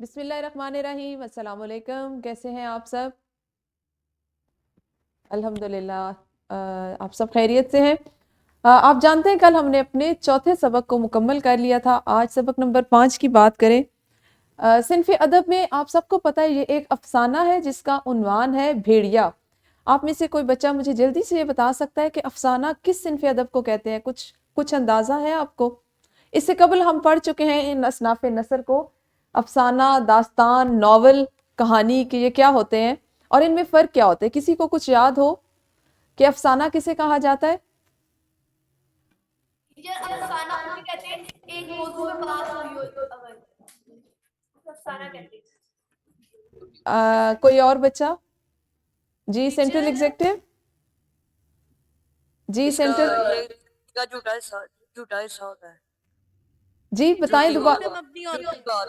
بسم اللہ الرحمن الرحیم. السلام علیکم. کیسے ہیں آپ سب؟ الحمدللہ آپ سب خیریت سے ہیں. آپ جانتے ہیں کل ہم نے اپنے چوتھے سبق کو مکمل کر لیا تھا. آج سبق نمبر 5 کی بات کریں. صنف ادب میں آپ سب کو پتہ ہے یہ ایک افسانہ ہے جس کا عنوان ہے بھیڑیا. آپ میں سے کوئی بچہ مجھے جلدی سے یہ بتا سکتا ہے کہ افسانہ کس صنف ادب کو کہتے ہیں؟ کچھ اندازہ ہے آپ کو؟ اس سے قبل ہم پڑھ چکے ہیں ان اصناف نثر کو. افسانہ، داستان، ناول، کہانی کے یہ کیا ہوتے ہیں اور ان میں فرق کیا ہوتے ہیں؟ کسی کو کچھ یاد ہو کہ افسانہ کسے کہا جاتا ہے؟ افسانہ اسے کہتے ہیں ایک موضوع پہ بات ہوئی ہو اگر افسانہ کہتے ہیں. کوئی اور بچہ؟ جی سینٹرل ایگزیکٹو. جی سینٹرل. جھوٹا حصہ ہوتا ہے. جی بتائیں دوبارہ.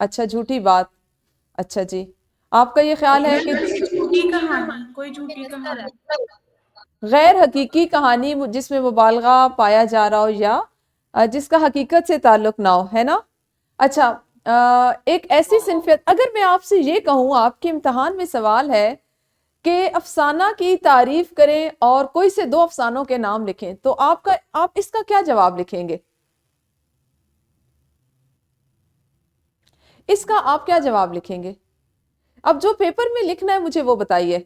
اچھا جھوٹی بات. اچھا جی آپ کا یہ خیال ہے کہ کوئی جھوٹی کہانی غیر حقیقی کہانی جس میں مبالغہ پایا جا رہا ہو یا جس کا حقیقت سے تعلق نہ ہو، ہے نا؟ اچھا ایک ایسی صنفیت، اگر میں آپ سے یہ کہوں آپ کے امتحان میں سوال ہے کہ افسانہ کی تعریف کریں اور کوئی سے 2 افسانوں کے نام لکھیں تو آپ اس کا کیا جواب لکھیں گے؟ اس کا آپ کیا جواب لکھیں گے؟ اب جو پیپر میں لکھنا ہے مجھے وہ بتائیے.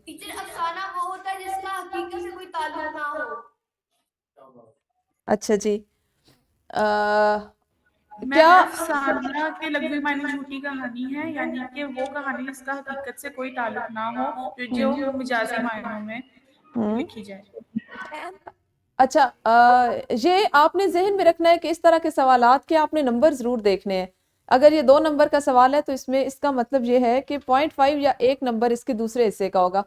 ٹیچر افسانہ وہ ہوتا ہے جس کا حقیقت سے کوئی تعلق نہ ہو. اچھا جی میں کیا افسانہ کے لغوی معنی جھوٹی کہانی ہے، یعنی کہ وہ کہانی جس کا حقیقت سے کوئی تعلق نہ ہو جو مجازی معنوں میں لکھی جائے. اچھا یہ آپ نے ذہن میں رکھنا ہے کہ اس طرح کے سوالات کے آپ نے نمبر ضرور دیکھنے ہیں. اگر یہ 2 نمبر کا سوال ہے تو اس میں اس کا مطلب یہ ہے کہ 0.5 یا 1 نمبر اس کے دوسرے حصے کا ہوگا.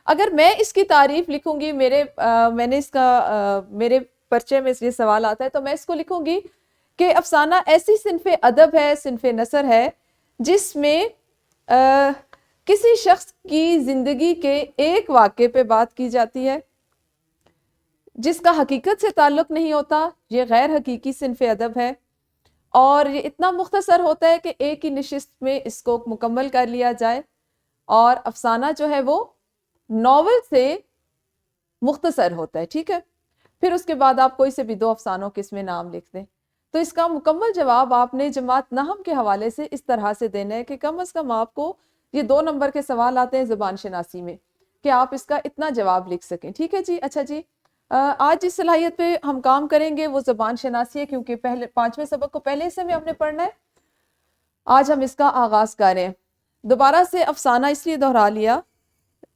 اگر میں اس کی تعریف لکھوں گی، میں نے اس کا میرے پرچے میں یہ سوال آتا ہے تو میں اس کو لکھوں گی کہ افسانہ ایسی صنف ادب ہے، صنف نثر ہے جس میں کسی شخص کی زندگی کے ایک واقعے پہ بات کی جاتی ہے جس کا حقیقت سے تعلق نہیں ہوتا. یہ غیر حقیقی صنف ادب ہے اور یہ اتنا مختصر ہوتا ہے کہ ایک ہی نشست میں اس کو مکمل کر لیا جائے. اور افسانہ جو ہے وہ ناول سے مختصر ہوتا ہے. ٹھیک ہے، پھر اس کے بعد آپ کوئی سے بھی 2 افسانوں کے اس میں نام لکھ دیں. تو اس کا مکمل جواب آپ نے جماعت نحم کے حوالے سے اس طرح سے دینا ہے کہ کم از کم آپ کو یہ 2 نمبر کے سوال آتے ہیں زبان شناسی میں کہ آپ اس کا اتنا جواب لکھ سکیں. ٹھیک ہے جی. اچھا جی آج جس صلاحیت پہ ہم کام کریں گے وہ زبان شناسی ہے، کیونکہ 5ویں سبق کو پہلے حصے میں ہم نے پڑھنا ہے. آج ہم اس کا آغاز کریں. دوبارہ سے افسانہ اس لیے دہرا لیا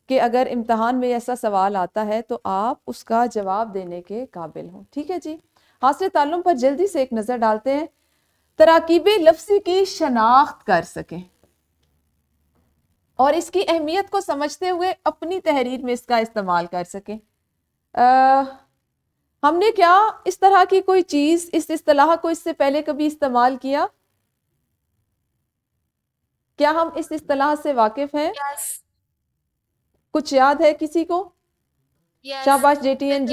کہ اگر امتحان میں ایسا سوال آتا ہے تو آپ اس کا جواب دینے کے قابل ہوں. ٹھیک ہے جی. حاصل تعلم پر جلدی سے ایک نظر ڈالتے ہیں. تراکیب لفظی کی شناخت کر سکیں اور اس کی اہمیت کو سمجھتے ہوئے اپنی تحریر میں اس کا استعمال کر سکیں. ہم نے کیا اس طرح کی کوئی چیز، اس اصطلاح کو اس سے پہلے کبھی استعمال کیا؟ کیا ہم اس اصطلاح سے واقف ہیں؟ کچھ یاد ہے کسی کو؟ شاباش جے ٹی این.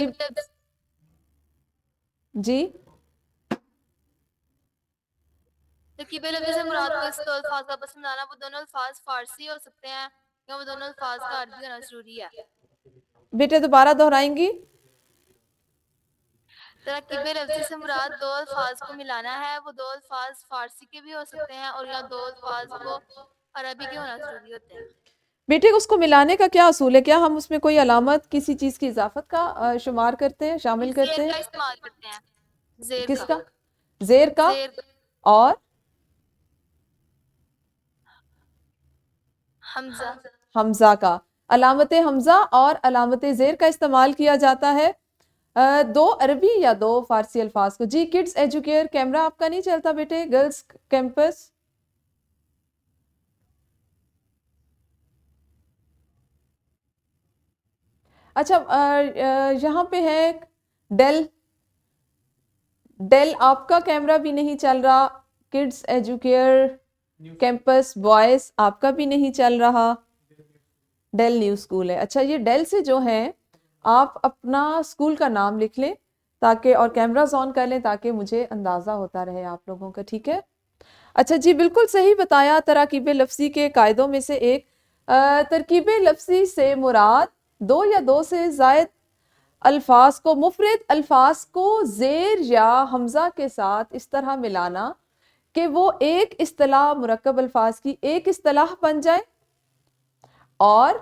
جی ترکیب لفظ سے مراد کو اس دو الفاظ کا پسند آنا، وہ دونوں الفاظ فارسی ہو سکتے ہیں یا وہ دونوں الفاظ کا عربی ہونا ضروری ہے. بیٹے دوبارہ دہرائیں گی؟ ترکیب لفظی سے مراد 2 الفاظ کو ملانا ہے، وہ 2 الفاظ فارسی کے بھی ہو سکتے ہیں اور یا 2 الفاظ کو عربی کے ہونا ضروری ہوتے ہیں. بیٹے اس کو ملانے کا کیا اصول ہے؟ کیا ہم اس میں کوئی علامت کسی چیز کی اضافت کا شمار کرتے ہیں، شامل کرتے زیر ہیں؟ کا استعمال کرتے ہیں. زیر کس کا؟ کا؟ زیر کا اور حمزہ. حمزہ کا. علامت حمزہ اور علامت زیر کا استعمال کیا جاتا ہے 2 عربی یا 2 فارسی الفاظ کو. جی کڈز ایجوکیئر کیمرہ آپ کا نہیں چلتا بیٹے؟ Girls campus. اچھا یہاں پہ ہے ڈیل آپ کا کیمرہ بھی نہیں چل رہا. کڈز ایجوکیئر کیمپس بوائز آپ کا بھی نہیں چل رہا. ڈیل نیو اسکول ہے. اچھا یہ ڈیل سے جو ہے آپ اپنا اسکول کا نام لکھ لیں تاکہ اور کیمراز آن کر لیں تاکہ مجھے اندازہ ہوتا رہے آپ لوگوں کا. ٹھیک ہے. اچھا جی بالکل صحیح بتایا. تراکیب لفظی کے قاعدوں میں سے ایک ترکیب لفظی سے مراد دو یا دو سے زائد الفاظ کو مفرد الفاظ کو زیر یا حمزہ کے ساتھ اس طرح ملانا کہ وہ ایک اصطلاح مرکب الفاظ کی ایک اصطلاح بن جائے, اور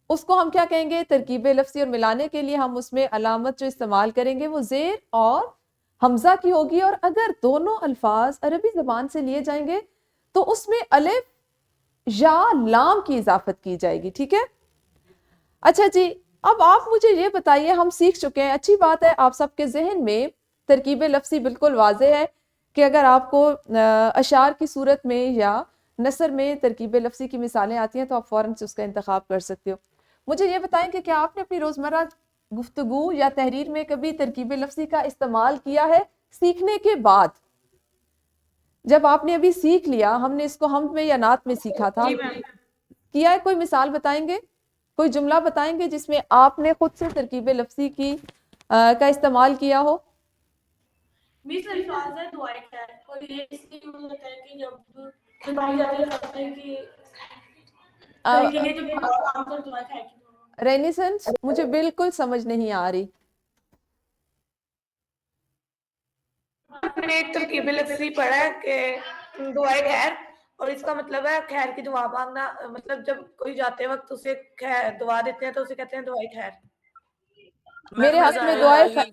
اس کو ہم کیا کہیں گے ترکیب لفظی, اور ملانے کے لیے ہم اس میں علامت جو استعمال کریں گے وہ زیر اور حمزہ کی ہوگی. اور اگر دونوں الفاظ عربی زبان سے لیے جائیں گے تو اس میں الف یا لام کی اضافت کی جائے گی. ٹھیک ہے. اچھا جی اب آپ مجھے یہ بتائیے, ہم سیکھ چکے ہیں, اچھی بات ہے, آپ سب کے ذہن میں ترکیب لفظی بالکل واضح ہے کہ اگر آپ کو اشعار کی صورت میں یا نثر میں ترکیب لفظی کی مثالیں آتی ہیں تو آپ فوراً سے اس کا انتخاب کر سکتے ہو. مجھے یہ بتائیں کہ کیا آپ نے اپنی روزمرہ گفتگو یا تحریر میں کبھی ترکیب لفظی کا استعمال کیا ہے سیکھنے کے بعد؟ جب آپ نے ابھی سیکھ لیا, ہم نے اس کو حمد میں یا نعت میں سیکھا تھا, جی میم. کیا ہے, کوئی مثال بتائیں گے, کوئی جملہ بتائیں گے جس میں آپ نے خود سے ترکیب لفظی کی کا استعمال کیا ہو؟ مس الفاظ ہے دعائیں خیر, اور یہ اس لیے مجھے لگتا ہے کہ جب دعائیں جاتی ہے کہتے ہیں کہ کہیں کہیں جب عام طور دعائیں خیر کی دعا. رینیسنس مجھے بالکل سمجھ نہیں آ رہی. آپ نے ایک ترکیب لفظی پڑھا ہے کہ دعائیں خیر, اور اس کا مطلب ہے خیر کی دعا مانگنا, مطلب جب کوئی جاتے وقت اسے دعا دیتے ہیں تو اسے کہتے ہیں دعائیں خیر. میرے میم حق میں رضائے دعائیں الہی.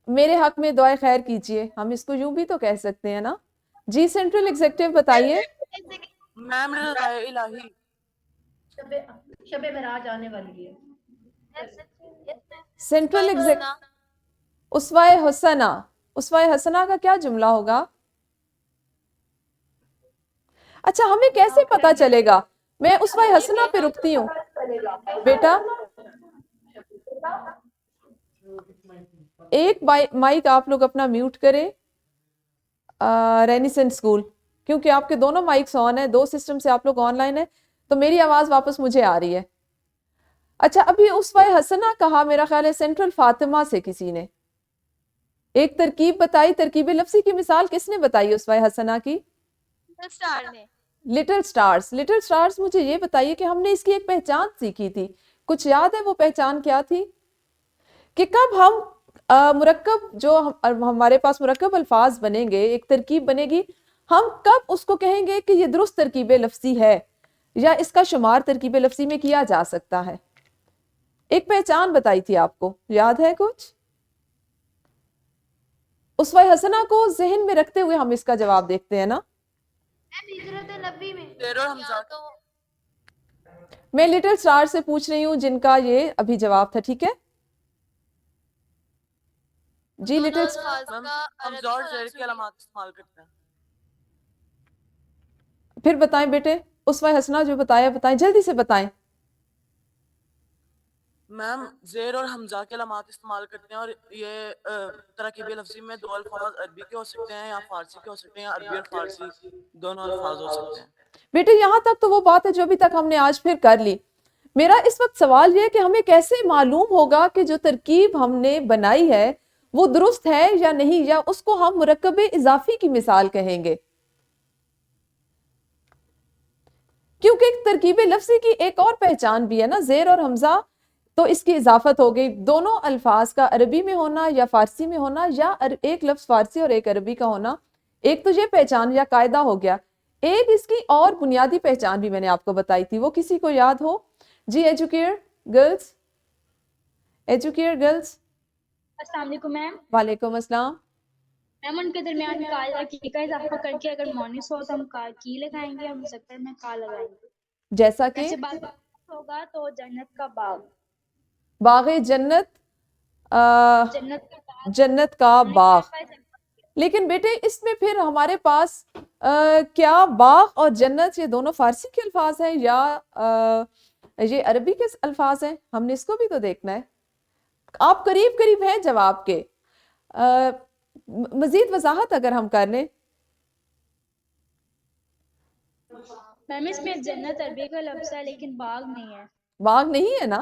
میرے حق میں دعائیں خیر کیجئے, ہم اس کو یوں بھی تو کہہ سکتے ہیں نا. جی سینٹرل ایگزیکٹو بتائیے. میم رضائے الہی. شب معراج آنے والی ہے. سینٹرل ایگزیکٹ حسنہ. اسوہ حسنہ, اسوہ حسنہ کا کیا جملہ ہوگا؟ اچھا ہمیں کیسے پتا چلے گا؟ میں اسوہ حسنہ پہ رکتی ہوں بیٹا. ایک مائک آپ لوگ اپنا میوٹ کریں رینیسنٹ اسکول, کیونکہ آپ کے دونوں مائکس آن ہیں, دو سسٹم سے آپ لوگ آن لائن ہیں, تو میری آواز واپس مجھے آ رہی ہے. اچھا ابھی اسوہ حسنہ کہا میرا خیال ہے سینٹرل فاطمہ سے کسی نے ایک ترکیب بتائی, ترکیب لفظی کی مثال کس نے بتائی اسوہ حسنہ کی؟ اسٹار نے. Little stars. لٹل سٹارز مجھے یہ بتائیے کہ ہم نے اس کی ایک پہچان سیکھی تھی, کچھ یاد ہے وہ پہچان کیا تھی؟ کہ کب ہم مرکب جو ہمارے پاس مرکب الفاظ بنیں گے, ایک ترکیب بنے گی, ہم کب اس کو کہیں گے کہ یہ درست ترکیب لفظی ہے یا اس کا شمار ترکیب لفظی میں کیا جا سکتا ہے؟ ایک پہچان بتائی تھی آپ کو, یاد ہے کچھ؟ اسوہ حسنہ کو ذہن میں رکھتے ہوئے ہم اس کا جواب دیکھتے ہیں نا. زیر اور حمزہ. میں لٹل سٹار سے پوچھ رہی ہوں جن کا یہ ابھی جواب تھا. ٹھیک ہے جی. دونوں لٹل الفاظ میم کا حمزہ عربی اور ہونا زیر کی ضروری. علامات استعمال کرتے ہیں. پھر بتائیں بیٹے, اسوہ حسنہ جو بتایا بتائیں, جلدی سے بتائیں. میم زیر اور حمزہ کے علامات استعمال کرتے ہیں, اور یہ ترکیب لفظی میں دو الفاظ عربی کے ہو سکتے ہیں یا فارسی کے ہو سکتے ہیں, یا عربی اور فارسی دونوں الفاظ ہو سکتے ہیں. بیٹے یہاں تک تو وہ بات ہے جو ابھی تک ہم نے آج پھر کر لی. میرا اس وقت سوال یہ ہے کہ ہمیں کیسے معلوم ہوگا کہ جو ترکیب ہم نے بنائی ہے وہ درست ہے یا نہیں, یا اس کو ہم مرکب اضافی کی مثال کہیں گے؟ کیونکہ ایک ترکیب لفظی کی ایک اور پہچان بھی ہے نا, زیر اور حمزہ, تو اس کی اضافت ہو گئی. دونوں الفاظ کا عربی میں ہونا یا فارسی میں ہونا, یا ایک لفظ فارسی اور ایک عربی کا ہونا, ایک تو یہ پہچان یا قاعدہ ہو گیا. ایک اس کی اور بنیادی پہچان بھی میں نے آپ کو بتائی تھی, وہ کسی کو یاد ہو؟ جی ایجوکیئر گرلز, ایجوکیئر گرلز. السلام علیکم میم. وعلیکم السلام. میم ان کے درمیان کی کا اضافہ کر کے اگر مونس ہو تو ہم کی لگائیں گے, اور مذکر میں کا لگائیں گے. جیسا کہ جیسے باغ ہوگا تو جنت کا باغ, باغ جنت, جنت کا باغ, جنت کا ہم نے باغ. کا اضافہ. لیکن بیٹے اس میں پھر ہمارے پاس کیا باغ اور جنت یہ دونوں فارسی کے الفاظ ہیں یا یہ عربی کے الفاظ ہیں؟ ہم نے اس کو بھی تو دیکھنا ہے. آپ قریب قریب ہیں جواب کے, مزید وضاحت اگر ہم کر لیں. میم اس میں جنت عربی کا لفظ ہے لیکن باغ نہیں ہے. باغ نہیں ہے نا,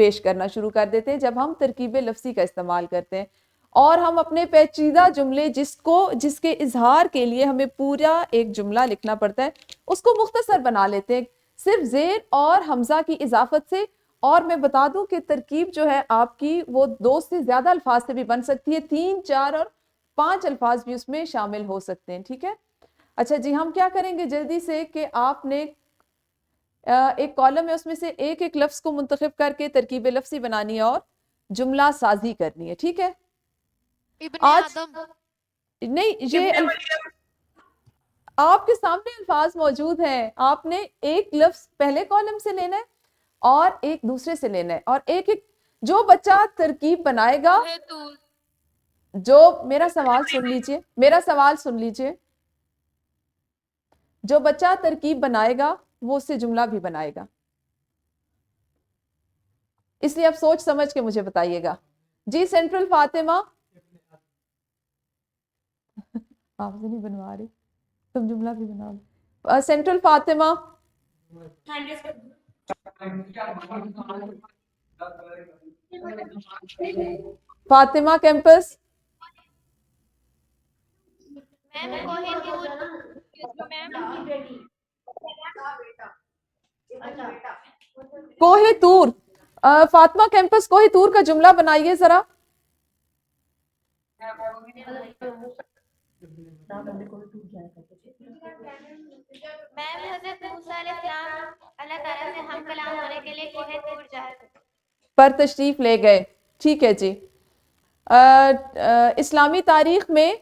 پیش کرنا شروع کر دیتے ہیں جب ہم ترکیب لفظی کا استعمال کرتے ہیں، اور ہم اپنے پیچیدہ جملے جس کے اظہار کے لیے ہمیں پورا ایک جملہ لکھنا پڑتا ہے اس کو مختصر بنا لیتے ہیں صرف زیر اور حمزہ کی اضافت سے. اور میں بتا دوں کہ ترکیب جو ہے آپ کی وہ 2 سے زیادہ الفاظ سے بھی بن سکتی ہے، 3، 4 اور 5 الفاظ بھی اس میں شامل ہو سکتے ہیں. ٹھیک ہے. اچھا جی، ہم کیا کریں گے جلدی سے کہ آپ نے ایک کالم ہے اس میں سے ایک ایک لفظ کو منتخب کر کے ترکیب لفظی بنانی ہے اور جملہ سازی کرنی ہے. ٹھیک ہے. ابن آج آدم. نہیں، یہ آپ کے سامنے الفاظ موجود ہیں، آپ نے ایک لفظ پہلے کالم سے لینا ہے اور ایک دوسرے سے لینا ہے، اور ایک ایک جو بچہ ترکیب بنائے گا، جو میرا سوال سن لیجئے، جو بچہ ترکیب بنائے گا وہ اس سے جملہ بھی بنائے گا. اس لیے آپ سوچ سمجھ کے مجھے بتائیے گا. جی سینٹرل فاطمہ، آپ سے نہیں بنوا رہی، تم جملہ بھی بنا لو. سینٹرل فاطمہ. فاطمہ کیمپس. کوہ طور. فاطمہ کیمپس کوہ طور کا جملہ بنائیے ذرا. پر تشریف لے گئے. ٹھیک ہے جی. اسلامی تاریخ میں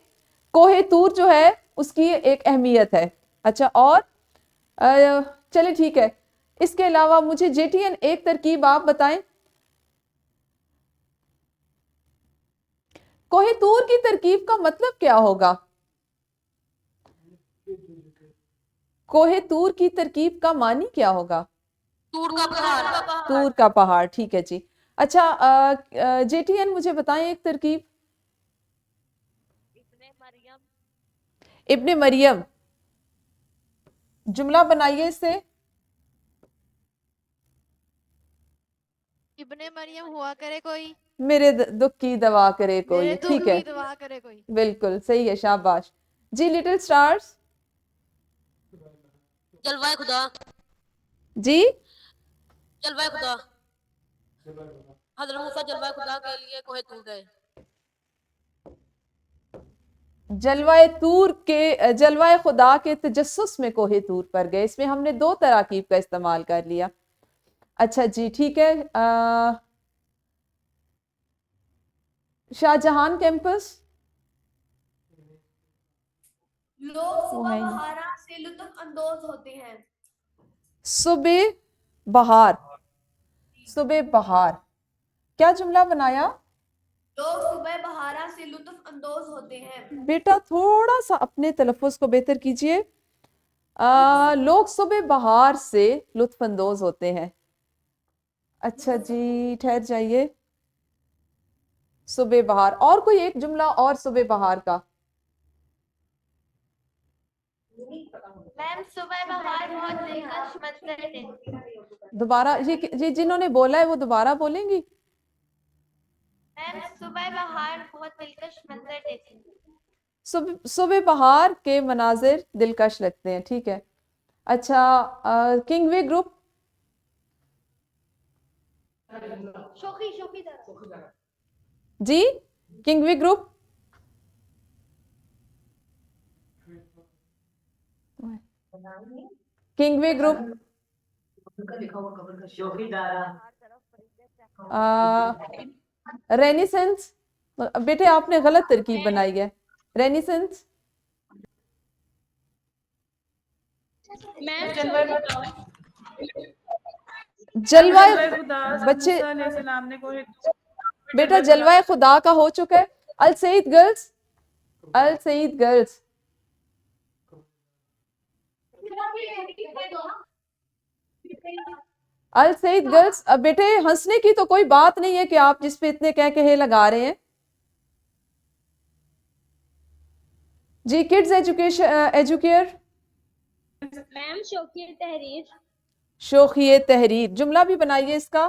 کوہ طور جو ہے اس کی ایک اہمیت ہے. اچھا، اور چلے ٹھیک ہے. اس کے علاوہ مجھے جے ٹی این ایک ترکیب آپ بتائیں. کوہ طور کی ترکیب کا مطلب کیا ہوگا؟ کوہ طور کی ترکیب کا معنی کیا ہوگا؟ طور کا پہاڑ. ٹھیک ہے جی. اچھا جے ٹی این مجھے بتائیں ایک ترکیب. ابن مریم. جملہ بنائیے اس سے. ابن مریم ہوا کرے کوئی، میرے دکھ کی دوا کرے کوئی. میرے دکھ ٹھیک ہے، کی دعا کرے کوئی. بالکل صحیح ہے، شاباش. جی لٹل سٹارز. جلوہ خدا. جی جلوہ خدا. حضرت موسیٰ جلوہ خدا کے لیے کوہ طور گئے. جلوہ خدا کے تجسس میں کوہ طور پر گئے. اس میں ہم نے 2 تراکیب کا استعمال کر لیا. اچھا جی ٹھیک ہے. شاہ جہان کیمپس. لوگ صبح بہارا سے لطف اندوز ہوتے ہیں. صبح بہار. صبح بہار کیا جملہ بنایا؟ لوگ صبح بہارا سے لطف اندوز ہوتے ہیں. بیٹا تھوڑا سا اپنے تلفظ کو بہتر کیجئے. لوگ صبح بہار سے لطف اندوز ہوتے ہیں. اچھا جی ٹھہر جائیے. صبح بہار. اور کوئی ایک جملہ اور صبح بہار کا. میم صبح بہار بہت دلکش منظر ہے. دوبارہ یہ جنہوں نے بولا ہے وہ دوبارہ بولیں گی. میم صبح بہار بہت دلکش منظر دیتے ہیں. صبح بہار کے مناظر دلکش لگتے ہیں. ٹھیک ہے. اچھا کنگ وے گروپ. شوخی جی کنگ وے گروپ. کنگ وے گروپ. رینیسنس. بیٹے آپ نے غلط ترکیب بنائی ہے. رینیسنس. جلوہ بچے علیہ السلام نے بیٹا جلوہ خدا کا ہو چکا ہے. السعید گرلز. السعید گرلز. السعید گرلز. بیٹے ہنسنے کی تو کوئی بات نہیں ہے کہ آپ جس پہ اتنے کہہ کہے لگا رہے ہیں. جی کڈز ایجوکیئر. میم شوقیہ تحریر. شوخیہ تحریر. جملہ بھی بنائیے اس کا.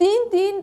3-3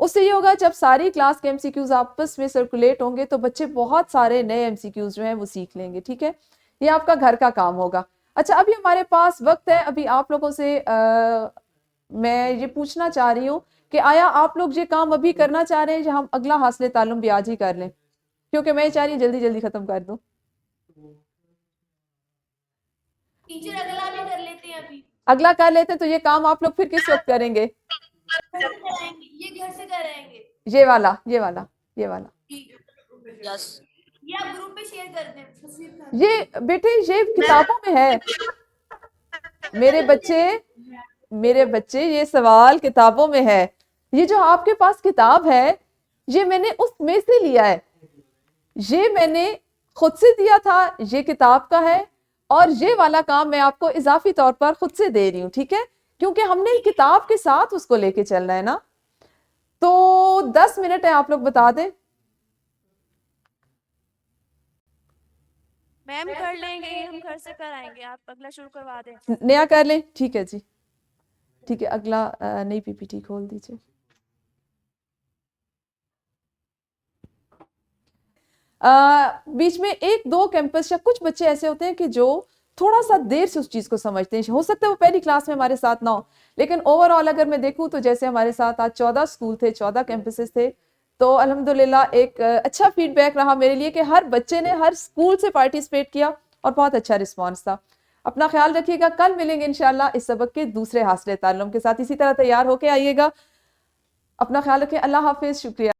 اس سے یہ ہوگا جب ساری کلاس کے MCQs آپس میں سرکولیٹ ہوں گے تو بچے بہت سارے نئے MCQs جو ہیں وہ سیکھ لیں گے. ٹھیک ہے, یہ آپ کا گھر کا کام ہوگا. اچھا, ابھی ہمارے پاس وقت ہے, ابھی آپ لوگوں سے میں یہ پوچھنا چاہ رہی ہوں کہ آیا آپ لوگ یہ کام ابھی کرنا چاہ رہے ہیں یا ہم اگلا حاصل تعلم بھی آج ہی کر لیں, کیونکہ میں چاہ رہی ہوں جلدی جلدی ختم کر دوں. ٹیچر اگلا بھی کر لیتے ہیں ابھی. اگلا کر لیتے ہیں, تو یہ کام آپ لوگ پھر کس وقت کریں گے؟ یہ گھر سے کرائیں گے. یہ والا یہ والا یہ والا یس یہ آپ گروپ میں شیئر کر دیں. یہ بیٹے یہ کتابوں میں ہے میرے بچے یہ سوال کتابوں میں ہے. یہ جو آپ کے پاس کتاب ہے یہ میں نے اس میں سے لیا ہے, یہ میں نے خود سے دیا تھا, یہ کتاب کا ہے, اور یہ والا کام میں آپ کو اضافی طور پر خود سے دے رہی ہوں. ٹھیک ہے, کیونکہ ہم نے کتاب کے ساتھ اس کو لے کے چلنا ہے نا. تو 10 منٹ ہے, آپ لوگ بتا دیں. میم کر لیں گے, ہم گھر سے کرائیں گے, آپ اگلا شروع کروا دیں. نیا کر لیں. ٹھیک ہے جی, ٹھیک ہے, اگلا نئی PPT کھول دیجیے. بیچ میں 1-2 کیمپس یا کچھ بچے ایسے ہوتے ہیں کہ جو تھوڑا سا دیر سے اس چیز کو سمجھتے ہیں. ہو سکتا ہے وہ پہلی کلاس میں ہمارے ساتھ نہ ہو, لیکن اوور آل اگر میں دیکھوں تو جیسے ہمارے ساتھ آج 14 اسکول تھے, 14 کیمپسز تھے, تو الحمدللہ ایک اچھا فیڈ بیک رہا میرے لیے کہ ہر بچے نے ہر اسکول سے پارٹیسپیٹ کیا اور بہت اچھا رسپانس تھا. اپنا خیال رکھیے گا, کل ملیں گے انشاءاللہ اس سبق کے دوسرے حاصل تعلم کے ساتھ. اسی طرح تیار ہو کے آئیے گا. اپنا خیال رکھیں. اللہ حافظ. شکریہ.